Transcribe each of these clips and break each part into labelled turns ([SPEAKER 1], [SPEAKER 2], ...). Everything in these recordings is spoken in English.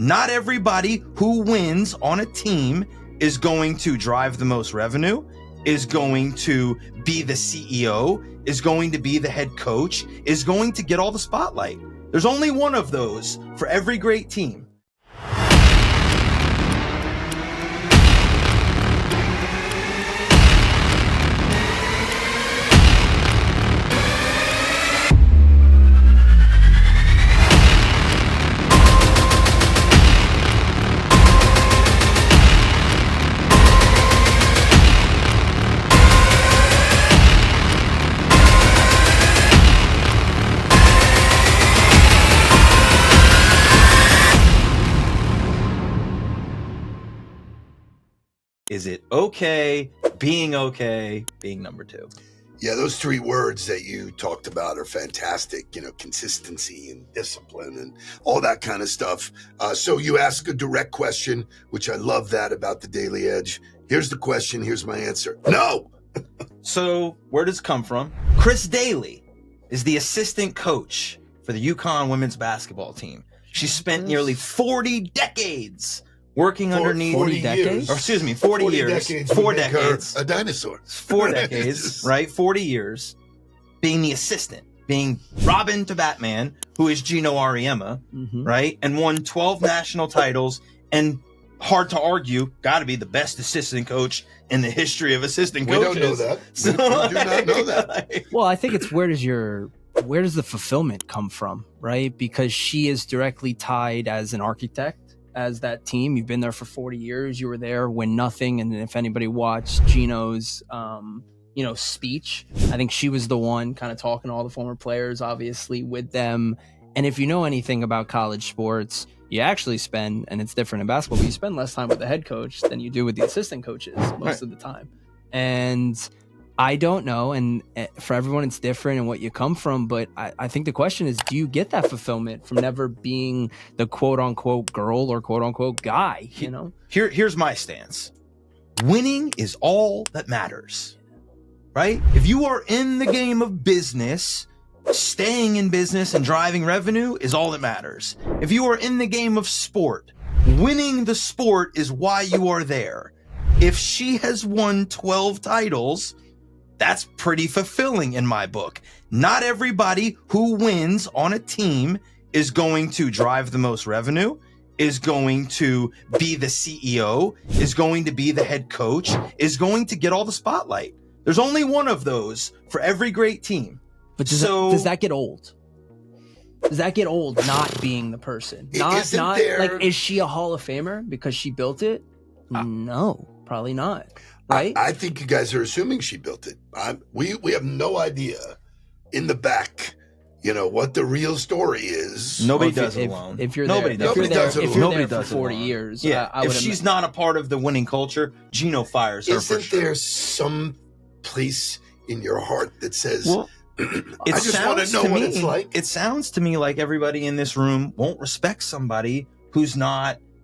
[SPEAKER 1] Not everybody who wins on a team is going to drive the most revenue, is going to be the CEO, is going to be the head coach, is going to get all the spotlight. There's only one of those for every great team. Is it okay being number two?
[SPEAKER 2] Yeah, those three words that you talked about are fantastic. You know, consistency and discipline and all that kind of stuff. So you ask a direct question, which I love that about the Daily Edge. Here's the question. Here's my answer. No.
[SPEAKER 1] So where does it come from? Chris Dailey is the assistant coach for the UConn women's basketball team. She spent nearly 40 decades working underneath
[SPEAKER 2] 40
[SPEAKER 1] decades, or excuse me, 40 years,
[SPEAKER 2] decades
[SPEAKER 1] 4 decades,
[SPEAKER 2] a dinosaur,
[SPEAKER 1] 4 decades, right? 40 years being the assistant, being Robin to Batman, who is Gino Auriemma, right? And won 12 national titles, and hard to argue, got to be the best assistant coach in the history of assistant coaches.
[SPEAKER 2] We don't know that. We do not know that.
[SPEAKER 3] Well, I think it's where does the fulfillment come from, right? Because she is directly tied as an architect, as that team. You've been there for 40 years. You were there when nothing. And if anybody watched Gino's, speech, I think she was the one kind of talking to all the former players, obviously, with them. And if you know anything about college sports, you actually spend, and it's different in basketball, but you spend less time with the head coach than you do with the assistant coaches most of the time. And I don't know, and for everyone it's different and what you come from, but I think the question is, do you get that fulfillment from never being the quote-unquote girl or quote-unquote guy, you know?
[SPEAKER 1] Here's my stance. Winning is all that matters, right? If you are in the game of business, staying in business and driving revenue is all that matters. If you are in the game of sport, winning the sport is why you are there. If she has won 12 titles, that's pretty fulfilling in my book. Not everybody who wins on a team is going to drive the most revenue, is going to be the CEO, is going to be the head coach, is going to get all the spotlight. There's only one of those for every great team.
[SPEAKER 3] But does that get old? Does that get old not being the person? Is she a Hall of Famer because she built it? No, probably not. Right?
[SPEAKER 2] I think you guys are assuming she built it. We have no idea in the back, what the real story is.
[SPEAKER 1] Nobody does it alone.
[SPEAKER 3] If you're there for 40 years,
[SPEAKER 1] if she's not a part of the winning culture, Gino fires her for sure.
[SPEAKER 2] Isn't there some place in your heart that says,
[SPEAKER 1] I
[SPEAKER 2] just want to know what it's like?
[SPEAKER 1] It sounds to me like everybody in this room won't respect somebody who's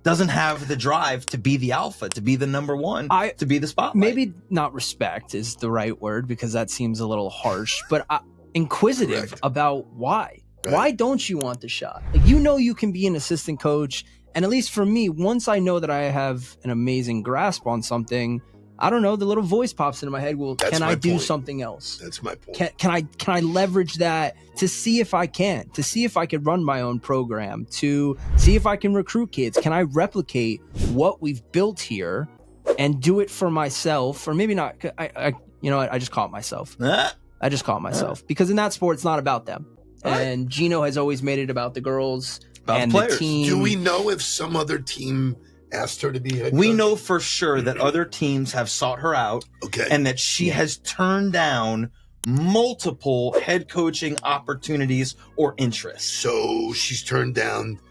[SPEAKER 1] doesn't have the drive to be the alpha, to be the number one, to be the spotlight.
[SPEAKER 3] Maybe not respect is the right word, because that seems a little harsh, but inquisitive about why. Right. Why don't you want the shot? You can be an assistant coach, and at least for me, once I know that I have an amazing grasp on something, I don't know, the little voice pops into my head. Well, can I do something else?
[SPEAKER 2] That's my point.
[SPEAKER 3] Can I leverage that to see if I can, to see if I could run my own program, to see if I can recruit kids? Can I replicate what we've built here and do it for myself? Or maybe not. I just call it myself. I just call it myself because in that sport, it's not about them. And Gino has always made it about the girls and the team.
[SPEAKER 2] Do we know if some other team asked her to be head coach?
[SPEAKER 1] We know for sure that other teams have sought her out, and that she has turned down multiple head coaching opportunities or interests.
[SPEAKER 2] So she's turned down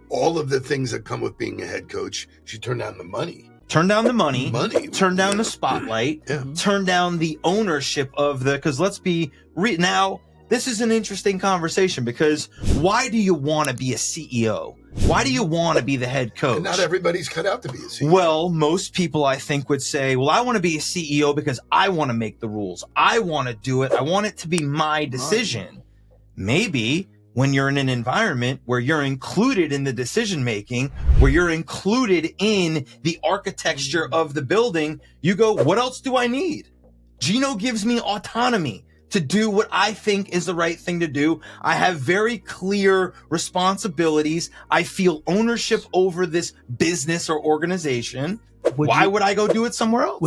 [SPEAKER 2] all of the things that come with being a head coach. She turned down the money.
[SPEAKER 1] Turn down the money, turn down the spotlight, turn down the ownership of because let's be now, this is an interesting conversation, because why do you want to be a CEO? Why do you want to be the head coach?
[SPEAKER 2] And not everybody's cut out to be a CEO.
[SPEAKER 1] Well, most people, I think, would say, well, I want to be a CEO because I want to make the rules. I want to do it. I want it to be my decision. Maybe when you're in an environment where you're included in the decision making, where you're included in the architecture of the building, you go, what else do I need? Gino gives me autonomy to do what I think is the right thing to do. I have very clear responsibilities. I feel ownership over this business or organization. Why would I go do it somewhere else?